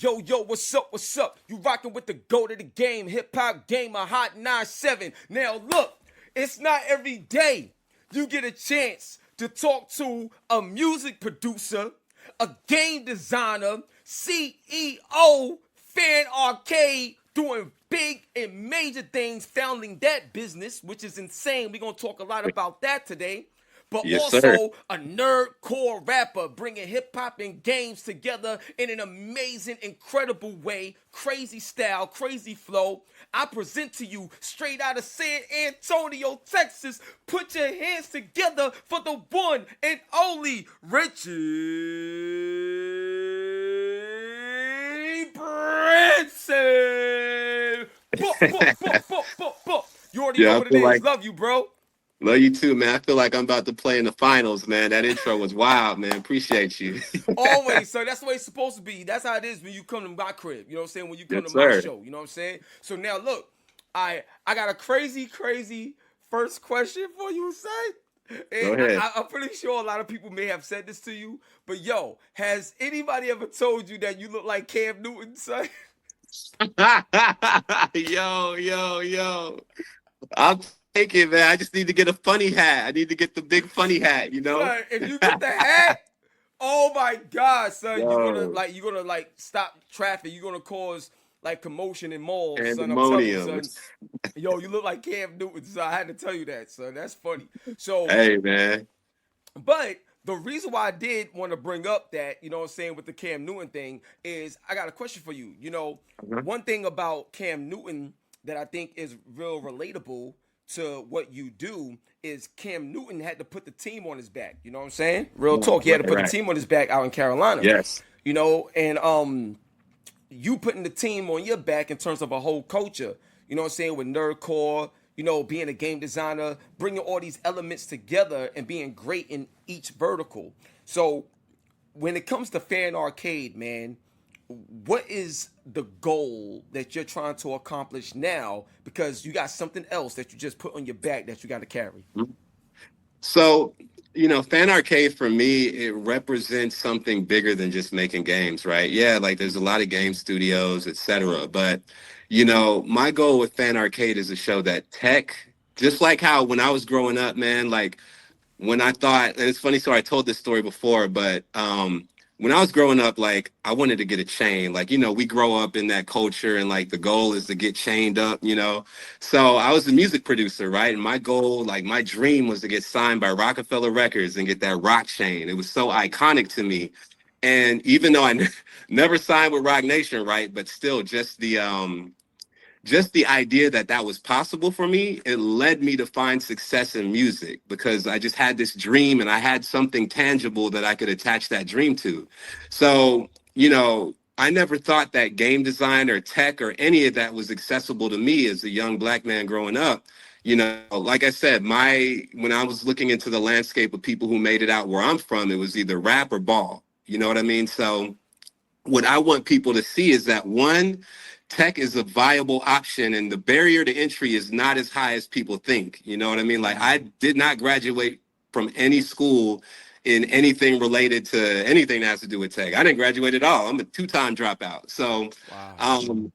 Yo, what's up, what's up? You rocking with the GOAT of the game, hip-hop gamer, Hot 97. Now look, it's not every day you get a chance to talk to a music producer, a game designer, CEO, Fan Arcade, doing big and major things, founding that business, which is insane. We're going to talk a lot about that today. But Yes, sir. also a nerdcore rapper, bringing hip hop and games together in an amazing, incredible way, crazy style, crazy flow. I present to you straight out of San Antonio, Texas. Put your hands together for the one and only Richie Branson. You already know Yeah, I what it feel is. like Love you, bro. love you too, man. I feel like I'm about to play in the finals, man. That intro was wild, man. Appreciate you. Always, so that's the way it's supposed to be. That's how it is when you come to my crib. You know what I'm saying? When you come to Yes, my sir. show. You know what I'm saying? So now look, I got a crazy first question for you, son. Go And ahead. I'm pretty sure a lot of people may have said this to you, but yo, has anybody ever told you that you look like Cam Newton, son? Yo. I'll take it, man. I just need to get a funny hat. I need to get the big funny hat, you know? Son, if you get the hat, oh my God, son, Yo, you're gonna like stop traffic. You're gonna cause like commotion in malls, son. I'm telling you, pandemonium. son. Yo, you look like Cam Newton, so I had to tell you that, son. That's funny. So, Hey, man. but the reason why I did want to bring up that, you know what I'm saying, with the Cam Newton thing is I got a question for you. You know, Uh-huh. one thing about Cam Newton that I think is real relatable to what you do is Cam Newton had to put the team on his back. You know what I'm saying? Real talk. He had to put the Right. team on his back out in Carolina. Yes. You know, and you putting the team on your back in terms of a whole culture, you know what I'm saying, with nerdcore, you know, being a game designer, bringing all these elements together and being great in each vertical. So when it comes to Fan Arcade, man, what is the goal that you're trying to accomplish now? Because you got something else that you just put on your back that you got to carry. So, Fan Arcade for me, it represents something bigger than just making games, right? Yeah, like there's a lot of game studios, et cetera. But, my goal with Fan Arcade is to show that tech, just like how when I was growing up, man, like when I thought, and it's funny, so I told this story before, but when I was growing up, like I wanted to get a chain. Like, we grow up in that culture and like the goal is to get chained up. So I was a music producer, right? And my goal, like my dream was to get signed by Rockefeller Records and get that rock chain. It was so iconic to me. And even though never signed with Rock Nation, right? But still just the idea that that was possible for me, it led me to find success in music because I just had this dream and I had something tangible that I could attach that dream to. So, I never thought that game design or tech or any of that was accessible to me as a young black man growing up. Like I said, when I was looking into the landscape of people who made it out where I'm from, it was either rap or ball. You know what I mean? So what I want people to see is that one, tech is a viable option and the barrier to entry is not as high as people think. You know what I mean? Like I did not graduate from any school in anything related to anything that has to do with tech. I didn't graduate at all. I'm a two-time dropout. So Wow.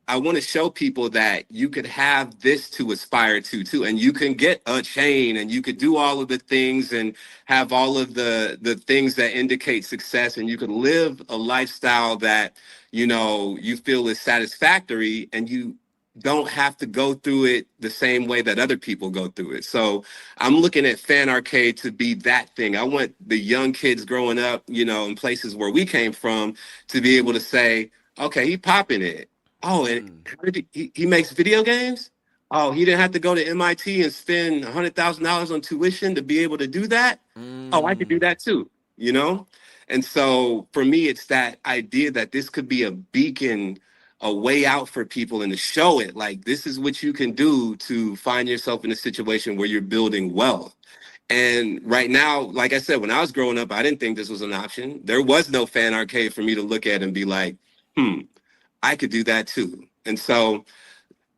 I want to show people that you could have this to aspire to too, and you can get a chain and you could do all of the things and have all of the things that indicate success, and you could live a lifestyle that you feel is satisfactory, and you don't have to go through it the same way that other people go through it. So I'm looking at Fan Arcade to be that thing. I want the young kids growing up, in places where we came from to be able to say, okay, he popping it. Oh, and how did he makes video games? Oh, he didn't have to go to MIT and spend $100,000 on tuition to be able to do that. Oh, I could do Mm. that too. And so for me, it's that idea that this could be a beacon, a way out for people and to show it like this is what you can do to find yourself in a situation where you're building wealth. And right now, like I said, when I was growing up, I didn't think this was an option. There was no Fan Arcade for me to look at and be like, I could do that too. And so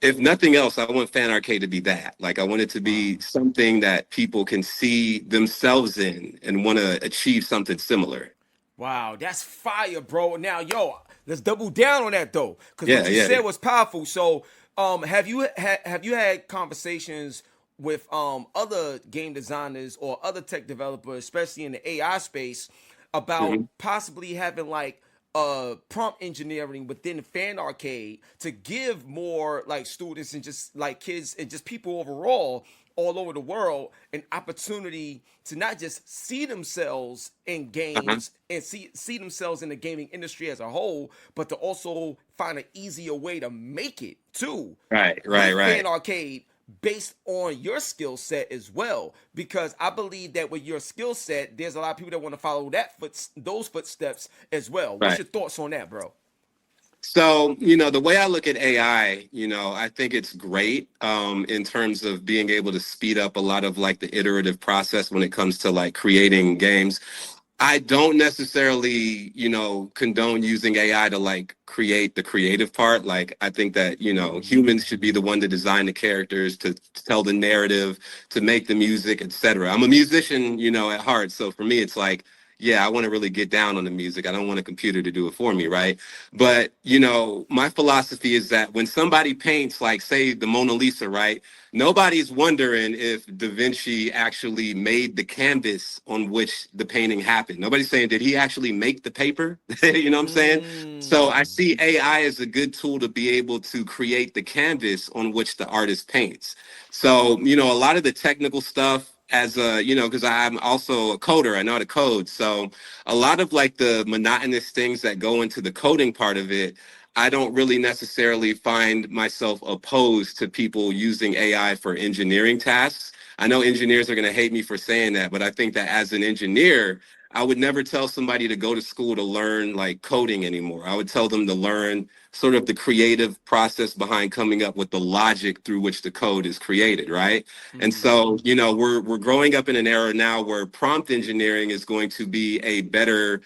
if nothing else, I want Fan Arcade to be that. Like I want it to be Wow. something that people can see themselves in and want to achieve something similar. Wow, that's fire, bro. Now, yo, let's double down on that though, because what Yeah, you yeah. said was powerful. So, have you had conversations with other game designers or other tech developers, especially in the AI space, about Mhm. possibly having like prompt engineering within the fan arcade to give more like students and just like kids and just people overall all over the world an opportunity to not just see themselves in Uh-huh. games and see themselves in the gaming industry as a whole, but to also find an easier way to make it too Right, right, with fan right. arcade based on your skill set as well, because I believe that with your skill set there's a lot of people that want to follow those footsteps as well. What's Right. your thoughts on that, bro? So, the way I look at AI, I think it's great in terms of being able to speed up a lot of like the iterative process when it comes to like creating games. I don't necessarily, condone using AI to like create the creative part. Like, I think that, humans should be the one to design the characters, to tell the narrative, to make the music, etc. I'm a musician, at heart. So for me, it's like, yeah, I want to really get down on the music. I don't want a computer to do it for me, right? But, my philosophy is that when somebody paints, like, say, the Mona Lisa, right? Nobody's wondering if Da Vinci actually made the canvas on which the painting happened. Nobody's saying, did he actually make the paper? You know what I'm saying? So I Mm. see AI as a good tool to be able to create the canvas on which the artist paints. So, a lot of the technical stuff, as a, because I'm also a coder, I know how to code. So a lot of like the monotonous things that go into the coding part of it, I don't really necessarily find myself opposed to people using AI for engineering tasks. I know engineers are going to hate me for saying that, but I think that as an engineer, I would never tell somebody to go to school to learn like coding anymore. I would tell them to learn sort of the creative process behind coming up with the logic through which the code is created, right? And Mm. so, we're growing up in an era now where prompt engineering is going to be a better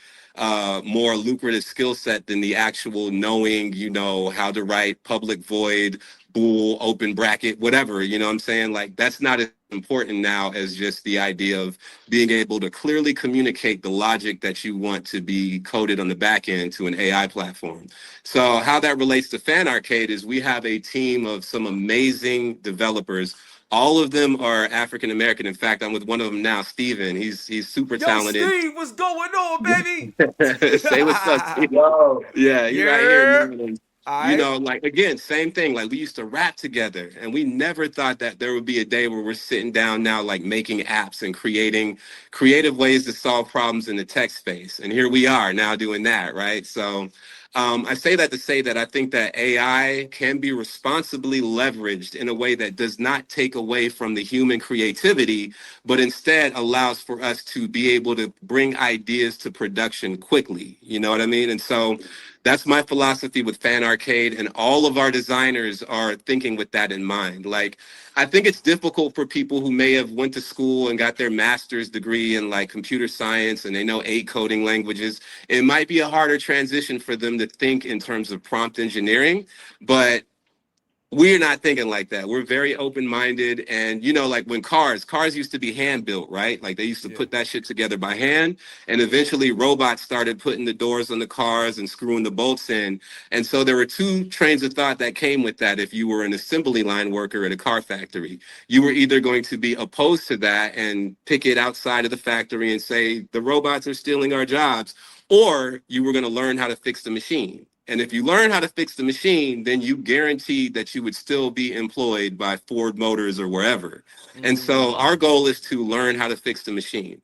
more lucrative skill set than the actual knowing, how to write public void, bool, open bracket, whatever. You know what I'm saying? Like that's not as important now as just the idea of being able to clearly communicate the logic that you want to be coded on the back end to an AI platform. So how that relates to Fan Arcade is we have a team of some amazing developers. All of them are African American. In fact, I'm with one of them now, Steven. He's super Yo, talented. Steve, what's going on, baby? Say what's up, Steve. Whoa. Yeah, he right here, Yeah. man. And, All right. like again, same thing. Like we used to rap together, and we never thought that there would be a day where we're sitting down now, like making apps and creating creative ways to solve problems in the tech space. And here we are now doing that, right? So I say that to say that I think that AI can be responsibly leveraged in a way that does not take away from the human creativity, but instead allows for us to be able to bring ideas to production quickly. You know what I mean? And so that's my philosophy with Fan Arcade, and all of our designers are thinking with that in mind. Like, I think it's difficult for people who may have went to school and got their master's degree in like computer science and they know 8 coding languages. It might be a harder transition for them to think in terms of prompt engineering, but we're not thinking like that. We're very open-minded. And, like when cars used to be hand built, right? Like they used to Yeah. put that shit together by hand. And eventually robots started putting the doors on the cars and screwing the bolts in. And so there were two trains of thought that came with that. If you were an assembly line worker at a car factory, you were either going to be opposed to that and pick it outside of the factory and say, the robots are stealing our jobs, or you were going to learn how to fix the machine. And if you learn how to fix the machine, then you guaranteed that you would still be employed by Ford Motors or wherever. And so Mm. our goal is to learn how to fix the machine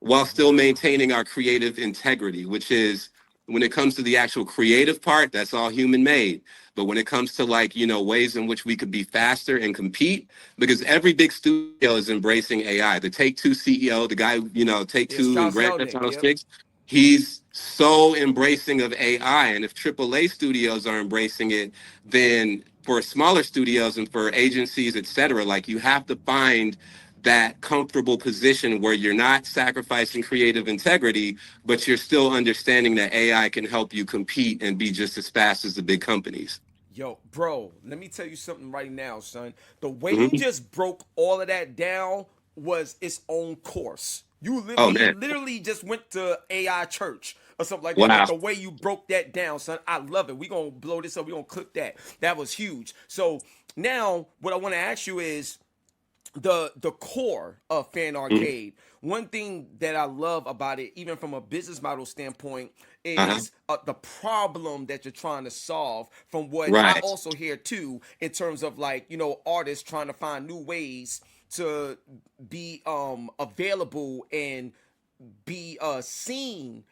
while still Wow. maintaining our creative integrity, which is when it comes to the actual creative part, that's all human made. But when it comes to like, ways in which we could be faster and compete, because every big studio is embracing AI. The Take Two CEO, the guy, Take Yes, Two and Strauss Grand Theft Zelnick. Auto Yep. 6, he's so embracing of AI. And if AAA studios are embracing it, then for smaller studios and for agencies, et cetera, like you have to find that comfortable position where you're not sacrificing creative integrity, but you're still understanding that AI can help you compete and be just as fast as the big companies. Yo, bro, let me tell you something right now, son. The way you Mhm. just broke all of that down was its own course. You Oh man. literally just went to AI church or something like that. Like Wow. the way you broke that down, son. I love it. We gonna blow this up. We gonna clip that. That was huge. So now what I want to ask you is the core of Fan Mhm. Arcade. One thing that I love about it, even from a business model standpoint, Uh-huh. is the problem that you're trying to solve. From what I Right. also hear too, in terms of like artists trying to find new ways to be available and be seen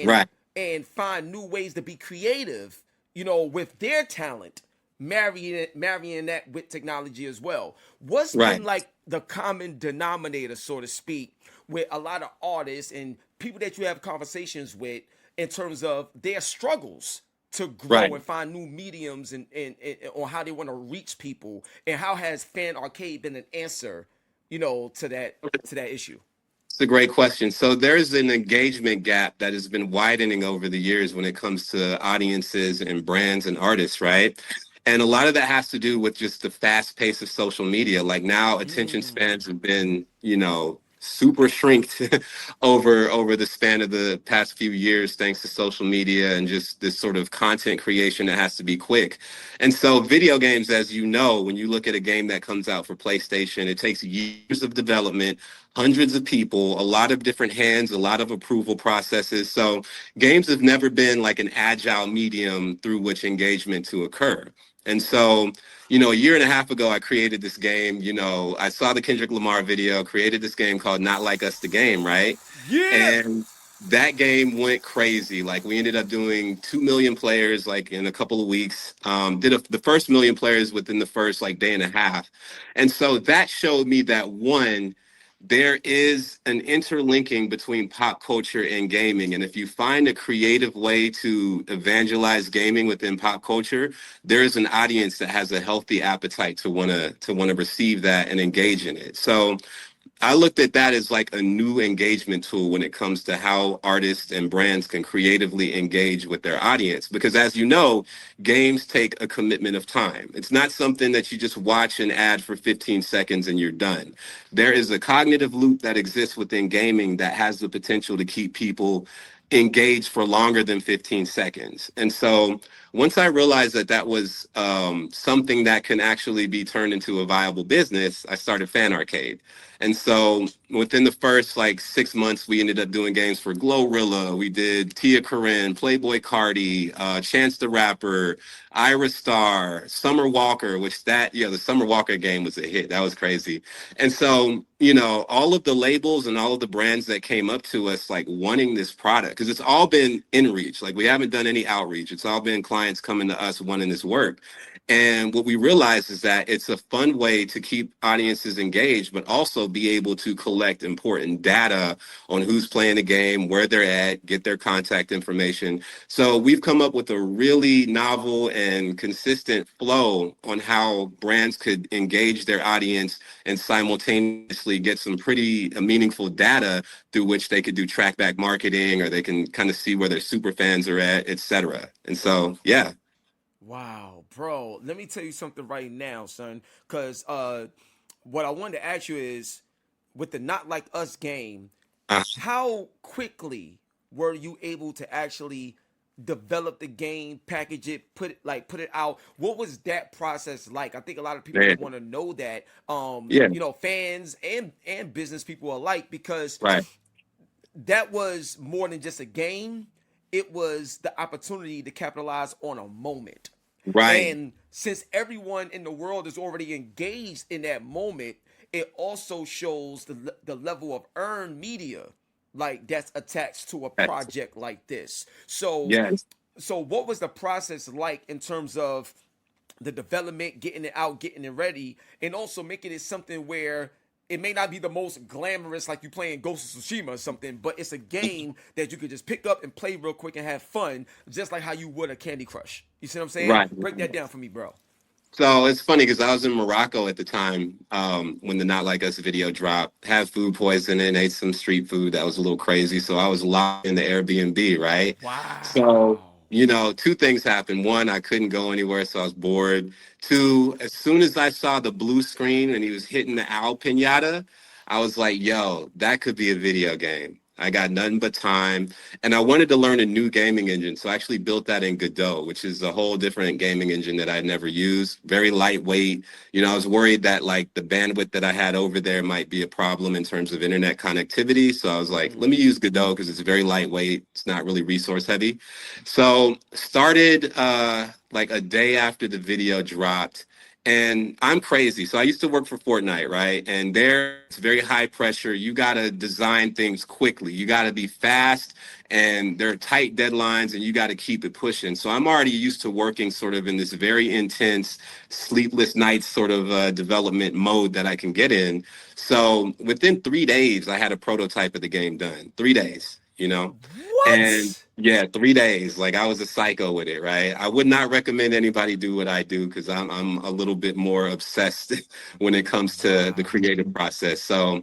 Right. and find new ways to be creative, with their talent, marrying that with technology as well. What's Right. been like the common denominator, so to speak, with a lot of artists and people that you have conversations with in terms of their struggles to grow Right. and find new mediums and on how they want to reach people, and how has Fan Arcade been an answer, to that issue? It's a great question. So there's an engagement gap that has been widening over the years when it comes to audiences and brands and artists, right? And a lot of that has to do with just the fast pace of social media. Like now attention spans have been, super shrinked over the span of the past few years thanks to social media and just this sort of content creation that has to be quick. And so video games, as you know, when you look at a game that comes out for PlayStation, it takes years of development, hundreds of people, a lot of different hands, a lot of approval processes. So games have never been like an agile medium through which engagement to occur. And so, a year and a half ago, I created this game. I saw the Kendrick Lamar video, created this game called Not Like Us the Game, right? Yeah. And that game went crazy. Like we ended up doing 2 million players like in a couple of weeks. The first million players within the first like day and a half. And so that showed me that one, there is an interlinking between pop culture and gaming. And if you find a creative way to evangelize gaming within pop culture, there is an audience that has a healthy appetite to want to receive that and engage in it. So I looked at that as like a new engagement tool when it comes to how artists and brands can creatively engage with their audience. Because as you know, games take a commitment of time. It's not something that you just watch an ad for 15 seconds and you're done. There is a cognitive loop that exists within gaming that has the potential to keep people engaged for longer than 15 seconds. And so once I realized that that was something that can actually be turned into a viable business, I started Fan Arcade. And so within the first like 6 months, we ended up doing games for Glorilla. We did Tia Corinne, Playboy Cardi, Chance the Rapper, Ira Star, Summer Walker, the Summer Walker game was a hit. That was crazy. And so, all of the labels and all of the brands that came up to us like wanting this product, because it's all been in reach. Like we haven't done any outreach. It's all been clients coming to us wanting this work. And what we realize is that it's a fun way to keep audiences engaged, but also be able to collect important data on who's playing the game, where they're at, get their contact information. So we've come up with a really novel and consistent flow on how brands could engage their audience and simultaneously get some pretty meaningful data through which they could do track back marketing, or they can kind of see where their super fans are at, et cetera. And so, yeah. Wow, bro. Let me tell you something right now, son. Cause what I wanted to ask you is, with the Not Like Us game, Uh, how quickly were you able to actually develop the game, package it, put it out? What was that process like? I think a lot of people man, would want to know that. yeah, Fans and business people alike, because right, that was more than just a game. It was the opportunity to capitalize on a moment. right. And since everyone in the world is already engaged in that moment, it also shows the level of earned media like that's attached to a Yes, project like this. So yes. so what was the process like in terms of the development, getting it out, getting it ready, and also making it something where it may not be the most glamorous, like you playing Ghost of Tsushima or something, but it's a game that you could just pick up and play real quick and have fun, just like how you would a Candy Crush. You see what I'm saying? Right. Break that down for me, bro. So it's funny because I was in Morocco at the time when the Not Like Us video dropped. Had food poisoning, ate some street food that was a little crazy. So I was locked in the Airbnb, right? So, Wow. two things happened. One, I couldn't go anywhere, so I was bored. Two, as soon as I saw the blue screen and he was hitting the owl pinata, I was like, yo, that could be a video game. I got nothing but time. And I wanted to learn a new gaming engine. So I actually built that in Godot, which is a whole different gaming engine that I'd never used. Very lightweight. You know, I was worried that like the bandwidth that I had over there might be a problem in terms of internet connectivity. So I was like, let me use Godot because it's very lightweight. It's not really resource heavy. So started like a day after the video dropped. And I'm crazy. So I used to work for Fortnite, right? And there it's very high pressure. You got to design things quickly. You got to be fast and there are tight deadlines and you got to keep it pushing. So I'm already used to working sort of in this very intense, sleepless nights sort of development mode that I can get in. So within 3 days, I had a prototype of the game done. 3 days, you know? And What? yeah, 3 days. Like I was a psycho with it, right? I would not recommend anybody do what I do because I'm a little bit more obsessed when it comes to the Wow. creative process. So,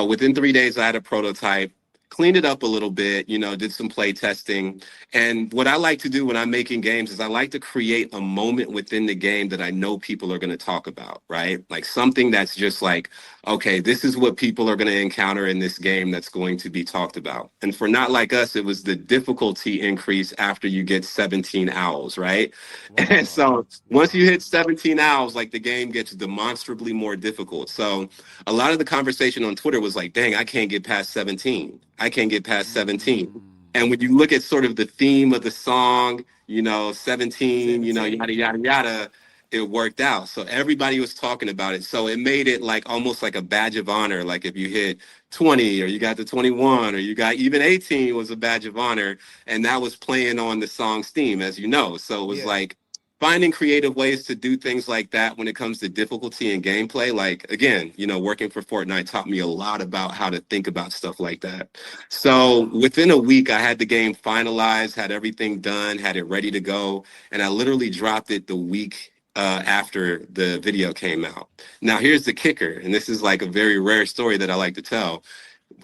within 3 days I had a prototype, cleaned it up a little bit, did some play testing. And what I like to do when I'm making games is I like to create a moment within the game that I know people are going to talk about, right? Like something that's just like, okay, this is what people are going to encounter in this game that's going to be talked about. And for Not Like Us, it was the difficulty increase after you get 17 owls, right? And Wow. so once you Wow. hit 17 owls, like the game gets demonstrably more difficult. So a lot of the conversation on Twitter was like, dang, I can't get past 17. I can't get past 17. And when you look at sort of the theme of the song, 17, 17. yada, yada, yada, it worked out. So everybody was talking about it. So it made it like almost like a badge of honor. Like if you hit 20 or you got to 21 or you got even 18 was a badge of honor. And that was playing on the song's theme, as you know. So it was Yeah. like finding creative ways to do things like that when it comes to difficulty and gameplay. Like again, working for Fortnite taught me a lot about how to think about stuff like that. So Wow. within a week, I had the game finalized, had everything done, had it ready to go. And I literally dropped it the week after the video came out. Now, here's the kicker, and this is like a very rare story that I like to tell.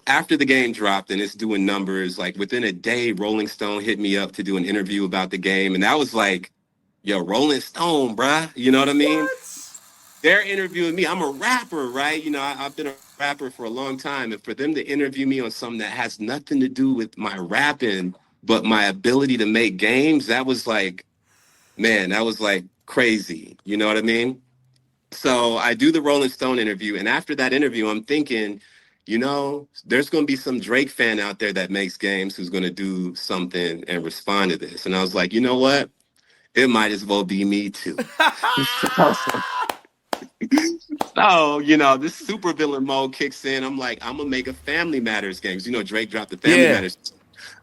After the game dropped and it's doing numbers, like within a day, Rolling Stone hit me up to do an interview about the game. And that was like, yo, Rolling Stone, bruh. You know what I mean? What? They're interviewing me. I'm a rapper, right? I've been a rapper for a long time. And for them to interview me on something that has nothing to do with my rapping, but my ability to make games, that was like, man, that was like crazy. You know what I mean? So I do the Rolling Stone interview. And after that interview, I'm thinking, there's going to be some Drake fan out there that makes games who's going to do something and respond to this. And I was like, you know what? It might as well be me too. So, this supervillain mode kicks in. I'm like, I'm gonna make a Family Matters game. 'Cause, Drake dropped the Family Yeah. Matters.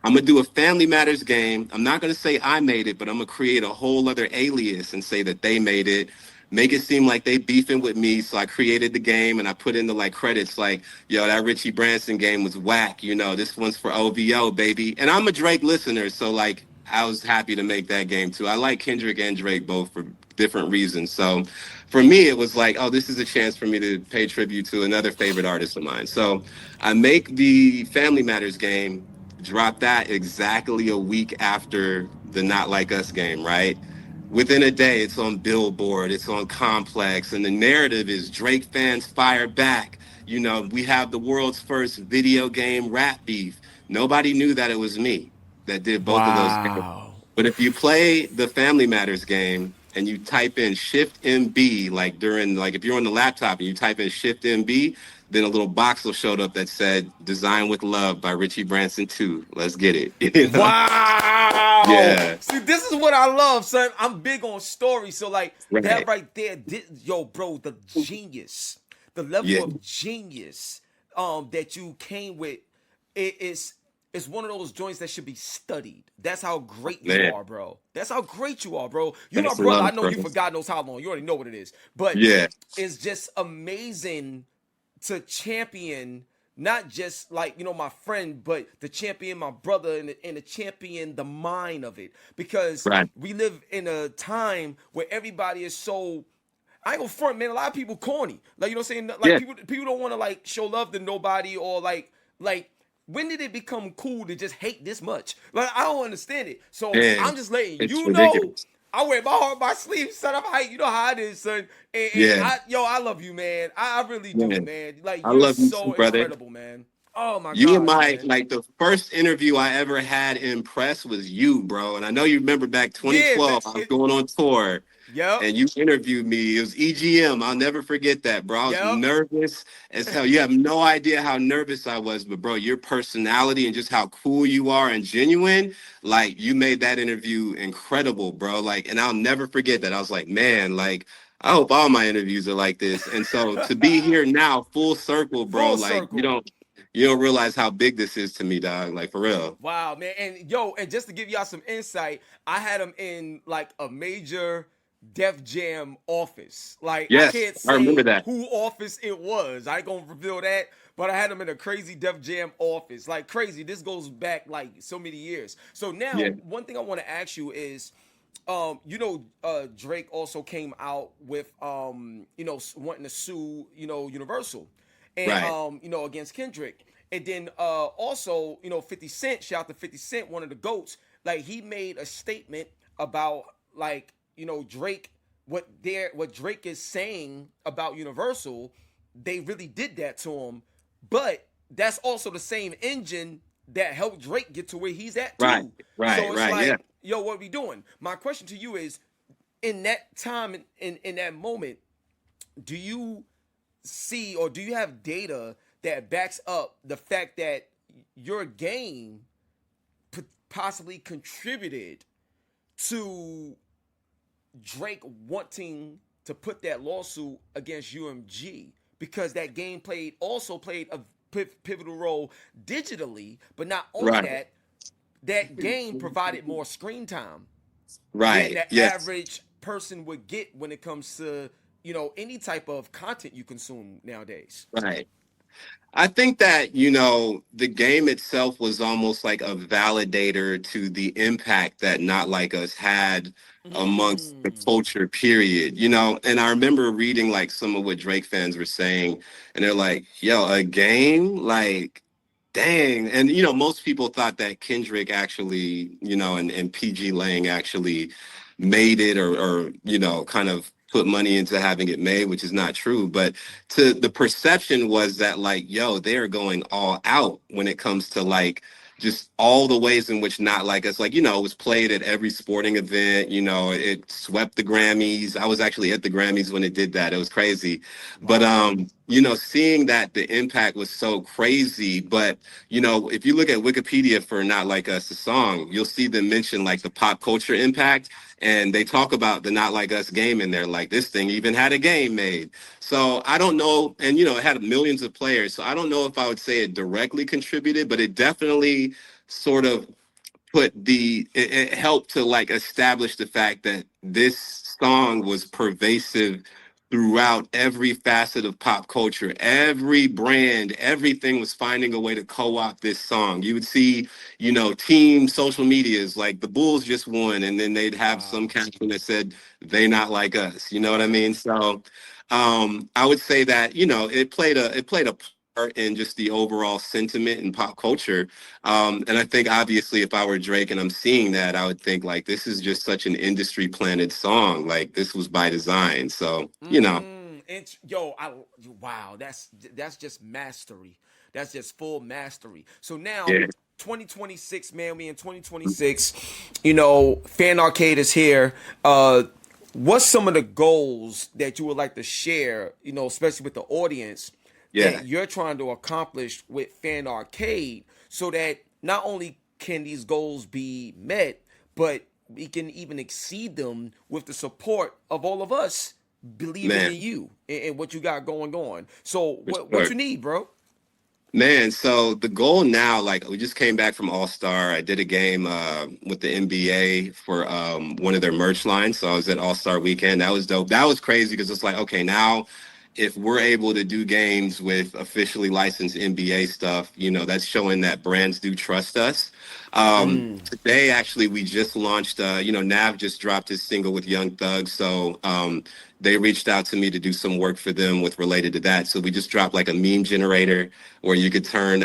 I'm gonna do a Family Matters game. I'm not gonna say I made it, but I'm gonna create a whole other alias and say that they made it. Make it seem like they beefing with me. So I created the game and I put in the like credits like, yo, that Richie Branson game was whack. This one's for OVO, baby. And I'm a Drake listener, so like I was happy to make that game too. I like Kendrick and Drake both for different reasons. So for me, it was like, oh, this is a chance for me to pay tribute to another favorite artist of mine. So I make the Family Matters game, drop that exactly a week after the Not Like Us game, right? Within a day, it's on Billboard, it's on Complex, and the narrative is Drake fans fire back. We have the world's first video game rap beef. Nobody knew that it was me that did both of those games. Wow. But if you play the Family Matters game and you type in Shift MB, like if you're on the laptop and you type in Shift MB, then a little box will show up that said "Design with Love" by Richie Branson 2. Let's get it. Wow. Yeah. See, this is what I love, son. I'm big on stories. So, like, that Right. right there, yo, bro, the genius, the level Yeah. of genius that you came with, it's one of those joints that should be studied. That's how great you Man. are, bro. That's how great you are, bro. You my That's brother. I love, know bro. you for God knows how long. You already know what it is. But Yeah. it's just amazing to champion not just like my friend, but to champion my brother and to champion the mind of it, because Right. we live in a time where everybody is so, I ain't gonna front, man. A lot of people corny, like, what I'm saying, like Yeah. people don't want to like show love to nobody, or like when did it become cool to just hate this much? Like, I don't understand it. So Man. I'm just letting It's you know ridiculous. I wear my heart on my sleeve, son. I'm hype. You know how it is, son. And Yeah, I love you, man. I really do, man. man. Like I you're love you too, so brother. incredible, man. Oh my You and gosh, my man. like the first interview I ever had in press was you, bro. And I know you remember back Yeah, man. 2012. I was going on tour, Yep. and you interviewed me. It was EGM. I'll never forget that, bro. I was Yep. nervous as hell. You have no idea how nervous I was, but bro, your personality and just how cool you are and genuine, like you made that interview incredible, bro. Like, and I'll never forget that. I was like, man, like I hope all my interviews are like this. And so to be here now, full circle, bro, Full like circle. you don't realize how big this is to me, dog. Like for real. Wow, man. And yo, and just to give y'all some insight, I had him in like a major Def Jam office. Like I Yes, can't I remember say that. who office it was. I ain't gonna reveal that, but I had him in a crazy Def Jam office. Like crazy. This goes back like so many years. So Yeah. now one thing I want to ask you is Drake also came out with wanting to sue, Universal and Right. against Kendrick. And then also, 50 Cent, shout out to 50 Cent, one of the GOATs, like he made a statement about like, Drake, what Drake is saying about Universal, they really did that to him. But that's also the same engine that helped Drake get to where he's at Right. too. Right. So it's Right. Yeah. like, yo, what are we doing? My question to you is, in that time, in that moment, do you see or do you have data that backs up the fact that your game possibly contributed to Drake wanting to put that lawsuit against UMG because that game played a pivotal role digitally, but not only Right. that, that game provided more screen time than Right. the Yes. average person would get when it comes to any type of content you consume nowadays. Right. I think that, the game itself was almost like a validator to the impact that Not Like Us had amongst the Mm. culture, period. And I remember reading like some of what Drake fans were saying, and they're like, yo, a game? Like, dang. And, most people thought that Kendrick actually, and PG Lang actually made it or kind of put money into having it made, which is not true. But to the perception was that like, yo, they are going all out when it comes to like just all the ways in which Not Like Us, like, it was played at every sporting event, it swept the Grammys. I was actually at the Grammys when it did that. It was crazy. But Wow. seeing that the impact was so crazy. But if you look at Wikipedia for Not Like Us, the song, you'll see them mention like the pop culture impact. And they talk about the Not Like Us game in there. Like this thing even had a game made. So I don't know. And, it had millions of players. So I don't know if I would say it directly contributed, but it definitely sort of it helped to like establish the fact that this song was pervasive throughout every facet of pop culture. Every brand, everything was finding a way to co-opt this song. You would see, team social medias like the Bulls just won, and then they'd have some Wow. caption that said they not like us. You know what I Right. mean? So I would say that, it played a part in just the overall sentiment in pop culture. And I think obviously if I were Drake and I'm seeing that, I would think like this is just such an industry planted song. Like this was by design. So, Yo, wow, that's just mastery. That's just full mastery. So now, yeah. 2026, man, we in 2026. Fan Arcade is here. What's some of the goals that you would like to share? Especially with the audience Yeah. that you're trying to accomplish with Fan Arcade, so that not only can these goals be met, but we can even exceed them with the support of all of us believing in Man, you and what you got going on. So for what sure. you need, bro? Man, so the goal now, like we just came back from All Star. I did a game with the NBA for one of their merch lines. So I was at All Star Weekend. That was dope. That was crazy because it's like, okay, now if we're able to do games with officially licensed NBA stuff, that's showing that brands do trust us. Mm. Today, actually, we just launched, Nav just dropped his single with Young Thug. So they reached out to me to do some work for them with related to that. So we just dropped like a meme generator where you could turn,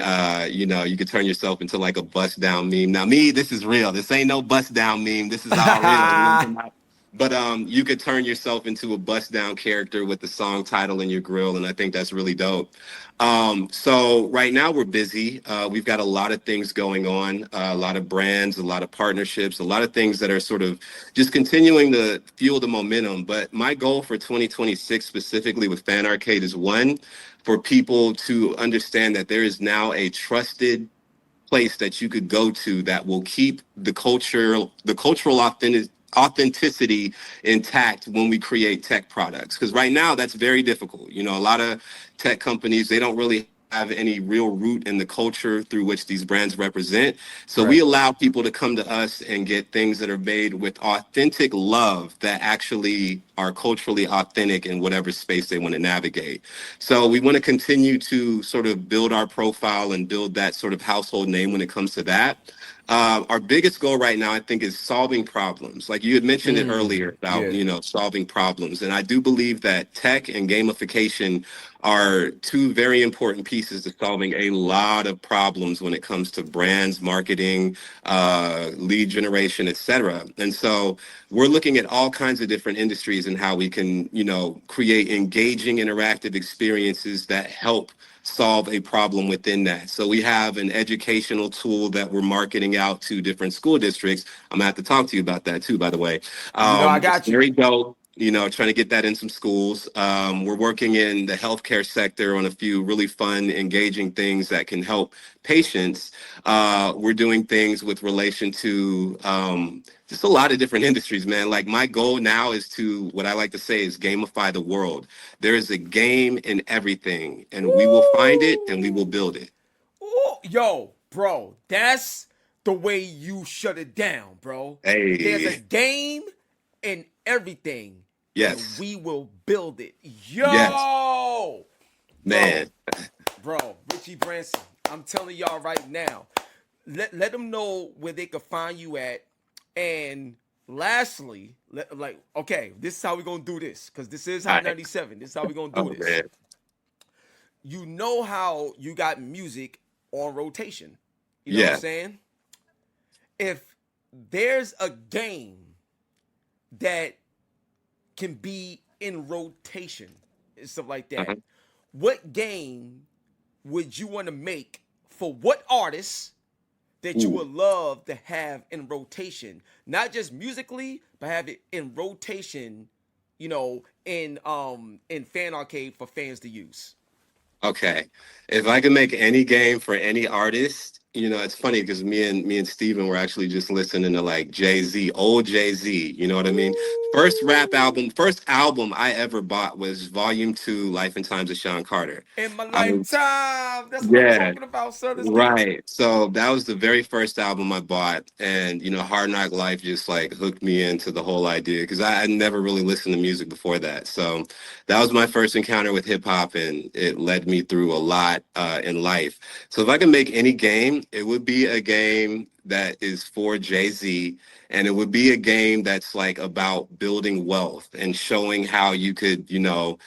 you could turn yourself into like a bust down meme. Now, me, this is real. This ain't no bust down meme. This is all real. But you could turn yourself into a bust down character with the song title in your grill, and I think that's really dope. So right now we're busy. We've got a lot of things going on, a lot of brands, a lot of partnerships, a lot of things that are sort of just continuing to fuel the momentum. But my goal for 2026 specifically with Fan Arcade is one, for people to understand that there is now a trusted place that you could go to that will keep the cultural authenticity intact when we create tech products. Because right now that's very difficult. You know, a lot of tech companies, they don't really have any real root in the culture through which these brands represent. So we Right. allow people to come to us and get things that are made with authentic love that actually are culturally authentic in whatever space they want to navigate. So we want to continue to sort of build our profile and build that sort of household name when it comes to that. Our biggest goal right now, I think, is solving problems. Like you had mentioned it earlier about, Yeah. you know, solving problems. And I do believe that tech and gamification are two very important pieces to solving a lot of problems when it comes to brands, marketing, lead generation, et cetera. And so we're looking at all kinds of different industries and how we can, you know, create engaging, interactive experiences that help solve a problem within that. So we have an educational tool that we're marketing out to different school districts. I'm gonna have to talk to you about that too, by the way. You know I It's got you. very dope. You know, trying to get that in some schools. We're working in the healthcare sector on a few really fun, engaging things that can help patients. We're doing things with relation to just a lot of different industries, man. Like my goal now is to, what I like to say is gamify the world. There is a game in everything, and we will find it and we will Ooh. build it. Ooh. Yo, bro, that's the way you shut it down, bro. There's a Hey, game in everything, and yes, we will build it. yes, Yo, bro, man. bro, Richie Branson. I'm telling y'all right now. Let them know where they can find you at. And lastly, okay, this is how we're gonna do this, because this is All Hot right. 97. This is how we're gonna do Oh this. man. You know how you got music on rotation. You know what I'm Yeah. saying? If there's a game that can be in rotation and stuff like that, Uh-huh. what game would you want to make for what artists that you Ooh. would love to have in rotation? Not just musically, but have it in rotation, in fan arcade for fans to use. Okay. If I could make any game for any artist, you know, it's funny because me and Steven were actually just listening to like Jay-Z, old Jay-Z, you know what I mean? Ooh. First album I ever bought was Volume 2, Life and Times of Sean Carter. In my I was, lifetime. That's what I'm yeah, talking about, son. Let's get it. right. So that was the very first album I bought. And, you know, Hard Knock Life just like hooked me into the whole idea because I had never really listened to music before that. So that was my first encounter with hip hop and it led me through a lot in life. So if I can make any game, it would be a game that is for Jay-Z, and it would be a game that's like about building wealth and showing how you could, you know,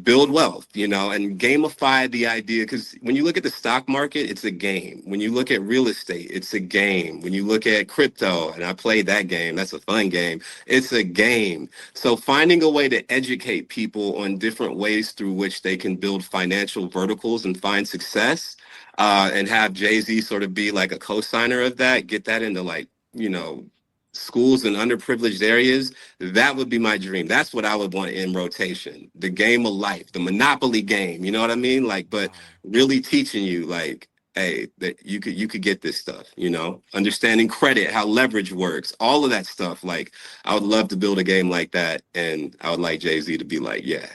build wealth, you know, and gamify the idea. Because when you look at the stock market, it's a game. When you look at real estate, it's a game. When you look at crypto, and I played that game, that's a fun game, it's a game. So finding a way to educate people on different ways through which they can build financial verticals and find success, and have Jay-Z sort of be like a co-signer of that, get that into like, you know, schools in underprivileged areas, that would be my dream. That's what I would want in rotation. The game of life, the Monopoly game. You know what I mean? Like, but Wow. really teaching you, like, hey, that you could get this stuff. You know, understanding credit, how leverage works, all of that stuff. Like, I would love to build a game like that, and I would like Jay-Z to be like, yeah,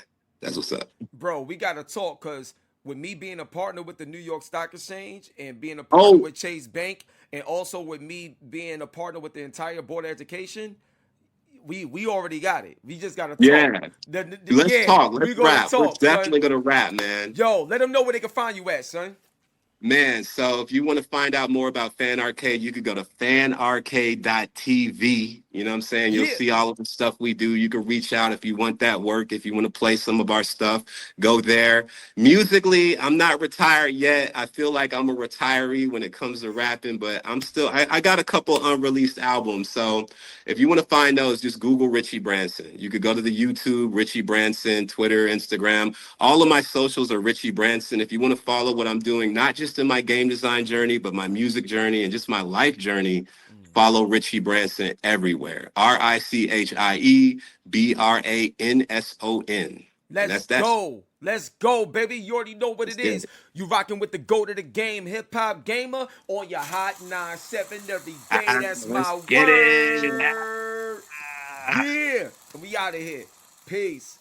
that's what's up. Bro, we got to talk, because with me being a partner with the New York Stock Exchange and being a partner Oh with Chase Bank, and also with me being a partner with the entire board of education, we already got it. We just got to talk. yeah, let's Yeah, talk. Let's we going to rap. We're talk, son. definitely gonna rap, man. Yo, let them know where they can find you at, son. Man, so if you want to find out more about Fan Arcade, you could go to fanarcade.tv. You know what I'm saying? You'll Yeah. see all of the stuff we do. You can reach out if you want that work, if you want to play some of our stuff, go there. Musically, I'm not retired yet. I feel like I'm a retiree when it comes to rapping, but I got a couple unreleased albums. So if you want to find those, just Google Richie Branson. You could go to the YouTube, Richie Branson, Twitter, Instagram. All of my socials are Richie Branson. If you want to follow what I'm doing, not just in my game design journey, but my music journey and just my life journey, follow Richie Branson everywhere. RICHIE BRANSON. And Let's that's that. go. Let's go, baby. You already know what Let's it get is. it. You rocking with the GOAT of the game, hip hop gamer, on your hot 9-7 every day. That's Let's my get it. word. Yeah. We out of here. Peace.